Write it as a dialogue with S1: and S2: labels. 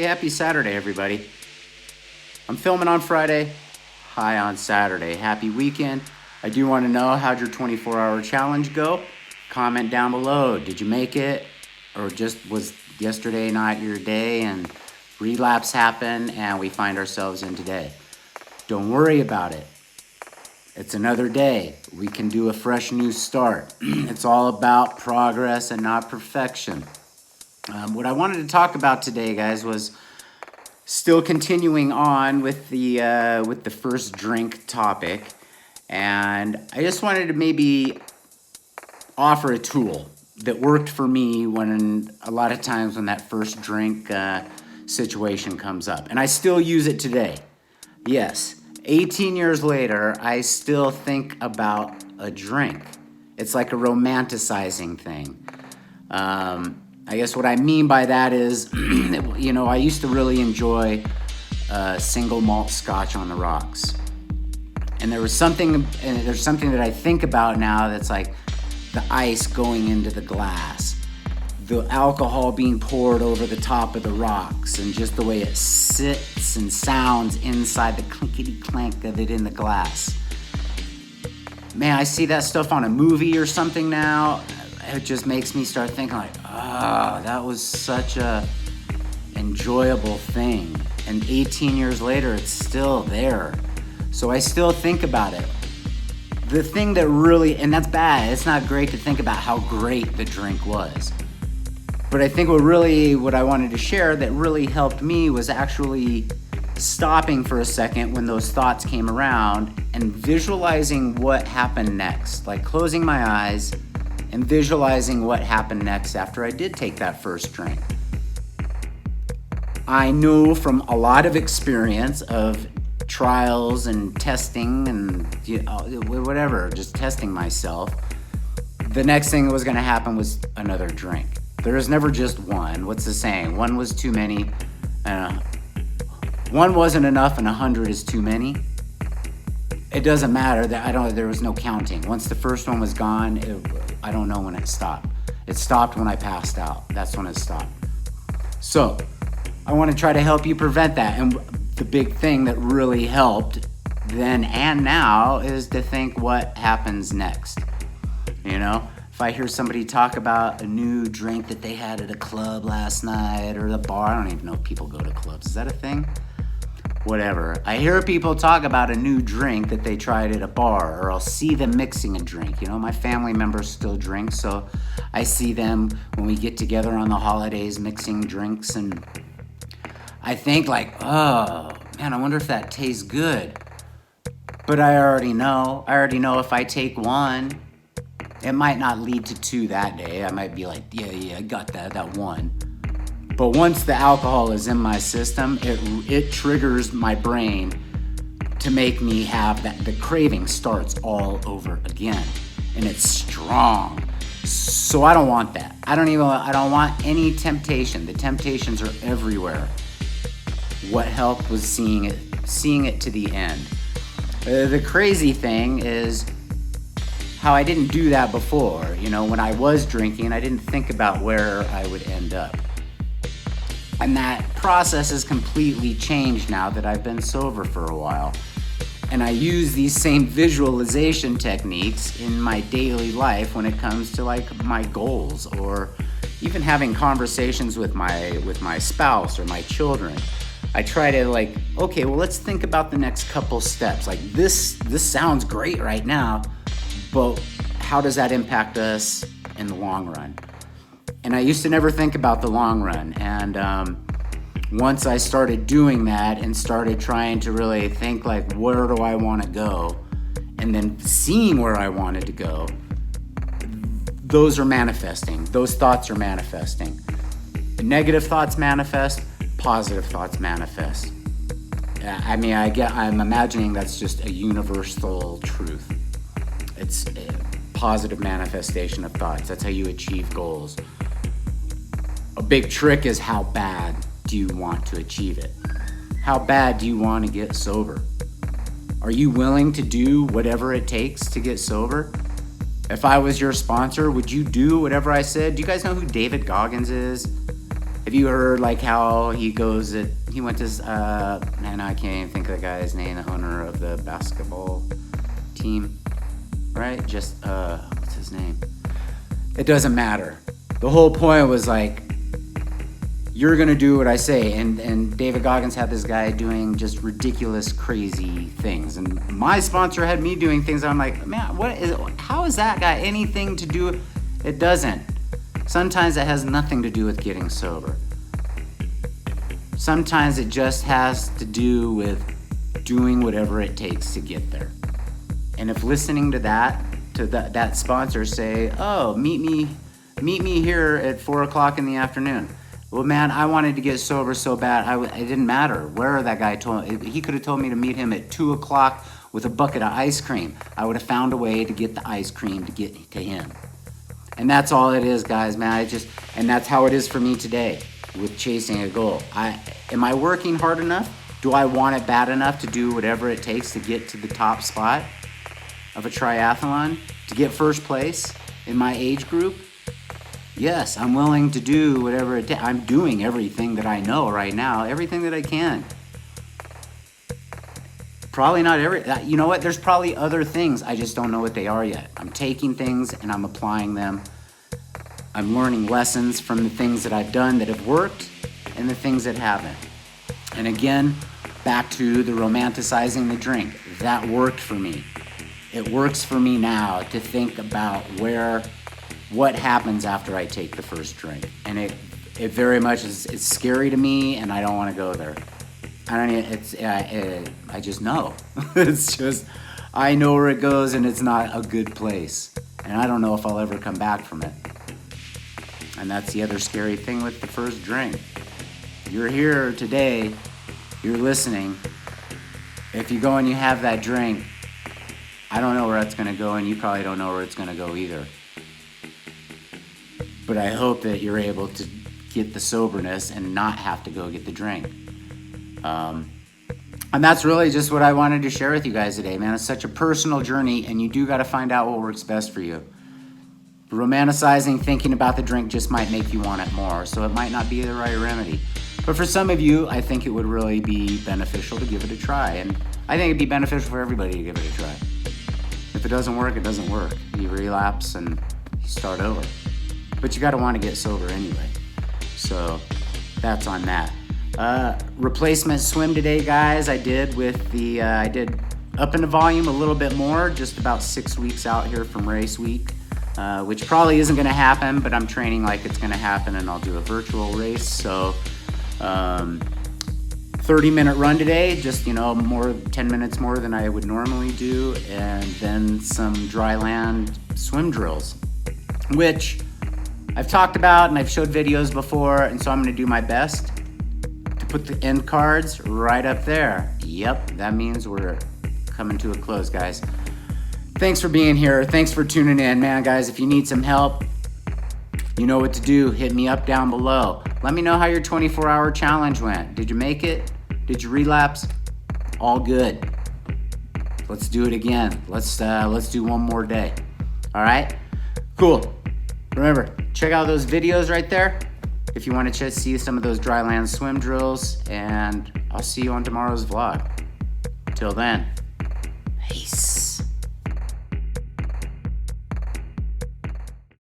S1: happy Saturday, everybody. I'm filming on Friday, high on Saturday. Happy weekend. I do want to know, how'd your 24-hour challenge go? Comment down below. Did you make it? Or just was yesterday not your day and relapse happened and we find ourselves in today? Don't worry about it. It's another day. We can do a fresh new start. It's all about progress and not perfection. What I wanted to talk about today, guys, was still continuing on with the first drink topic, and I just wanted to maybe offer a tool that worked for me when a lot of times when that first drink situation comes up, and I still use it today. Yes, 18 years later, I still think about a drink. It's like a romanticizing thing. I guess what I mean by that is, I used to really enjoy single malt scotch on the rocks. And there's something that I think about now that's like the ice going into the glass, the alcohol being poured over the top of the rocks, and just the way it sits and sounds inside the clinkety clank of it in the glass. Man, I see that stuff on a movie or something now. It just makes me start thinking like, that was such a enjoyable thing. And 18 years later, it's still there. So I still think about it. The thing that really, and that's bad, it's not great to think about how great the drink was. But I think what I wanted to share that really helped me was actually stopping for a second when those thoughts came around and visualizing what happened next. Like closing my eyes and visualizing what happened next after I did take that first drink. I knew from a lot of experience of trials and testing and whatever, just testing myself, the next thing that was going to happen was another drink. There is never just one. What's the saying? One was too many. One wasn't enough and 100 is too many. It doesn't matter. There was no counting. Once the first one was gone, I don't know when it stopped. It stopped when I passed out. That's when it stopped. So I want to try to help you prevent that. And the big thing that really helped then and now is to think what happens next. If I hear somebody talk about a new drink that they had at a club last night or the bar, I don't even know if people go to clubs. Is that a thing? Whatever. I hear people talk about a new drink that they tried at a bar, or I'll see them mixing a drink. My family members still drink, so I see them when we get together on the holidays mixing drinks, and I think like, oh, man, I wonder if that tastes good. But I already know if I take one, it might not lead to two that day. I might be like, yeah, I got that one. But once the alcohol is in my system, it triggers my brain to make me have that. The craving starts all over again, and it's strong. So I don't want that. I don't want any temptation. The temptations are everywhere. What helped was seeing it to the end. The crazy thing is how I didn't do that before. When I was drinking, I didn't think about where I would end up. And that process has completely changed now that I've been sober for a while. And I use these same visualization techniques in my daily life when it comes to like my goals, or even having conversations with my spouse or my children. I try to okay, well, let's think about the next couple steps. Like this sounds great right now, but how does that impact us in the long run? And I used to never think about the long run. And once I started doing that and started trying to really think like, where do I want to go? And then seeing where I wanted to go, those are manifesting. Those thoughts are manifesting. Negative thoughts manifest, positive thoughts manifest. I'm imagining that's just a universal truth. It's a positive manifestation of thoughts. That's how you achieve goals. A big trick is, how bad do you want to achieve it? How bad do you want to get sober? Are you willing to do whatever it takes to get sober? If I was your sponsor, would you do whatever I said? Do you guys know who David Goggins is? Have you heard like how he went to, man, I can't even think of the guy's name, the owner of the basketball team, right? What's his name? It doesn't matter. The whole point was like, you're gonna do what I say. And David Goggins had this guy doing just ridiculous, crazy things. And my sponsor had me doing things. I'm like, man, how is that got anything to do? It doesn't. Sometimes it has nothing to do with getting sober. Sometimes it just has to do with doing whatever it takes to get there. And if listening to that sponsor say, oh, meet me here at 4 o'clock in the afternoon. Well, man, I wanted to get sober so bad. It didn't matter where that guy told me. He could have told me to meet him at 2 o'clock with a bucket of ice cream. I would have found a way to get the ice cream to get to him. And that's all it is, guys, man. And that's how it is for me today with chasing a goal. Am I working hard enough? Do I want it bad enough to do whatever it takes to get to the top spot of a triathlon, to get first place in my age group? Yes, I'm willing to do whatever it takes. I'm doing everything that I know right now, everything that I can. Probably not you know what? There's probably other things. I just don't know what they are yet. I'm taking things and I'm applying them. I'm learning lessons from the things that I've done that have worked and the things that haven't. And again, back to the romanticizing the drink. That worked for me. It works for me now to think about what happens after I take the first drink. And it very much it's scary to me, and I don't want to go there. I just know. It's just, I know where it goes, and it's not a good place. And I don't know if I'll ever come back from it. And that's the other scary thing with the first drink. You're here today, you're listening. If you go and you have that drink, I don't know where that's going to go, and you probably don't know where it's going to go either. But I hope that you're able to get the soberness and not have to go get the drink. And that's really just what I wanted to share with you guys today, man. It's such a personal journey, and you do got to find out what works best for you. Romanticizing, thinking about the drink just might make you want it more, so it might not be the right remedy. But for some of you, I think it would really be beneficial to give it a try, and I think it'd be beneficial for everybody to give it a try. If it doesn't work, it doesn't work. You relapse and you start over. But you got to want to get sober anyway. So that's on that. Replacement swim today, guys. I did up in the volume a little bit more, just about 6 weeks out here from race week, which probably isn't going to happen, but I'm training like it's going to happen, and I'll do a virtual race. So 30-minute run today, just 10 minutes more than I would normally do, and then some dry land swim drills, which I've talked about and I've showed videos before, and so I'm going to do my best to put the end cards right up there. Yep, that means we're coming to a close, guys. Thanks for being here. Thanks for tuning in, man, guys. If you need some help, you know what to do. Hit me up down below. Let me know how your 24-hour challenge went. Did you make it? Did you relapse? All good. Let's do it again. Let's do one more day. All right? Cool. Remember, check out those videos right there if you want to see some of those dry land swim drills, and I'll see you on tomorrow's vlog. Till then, peace.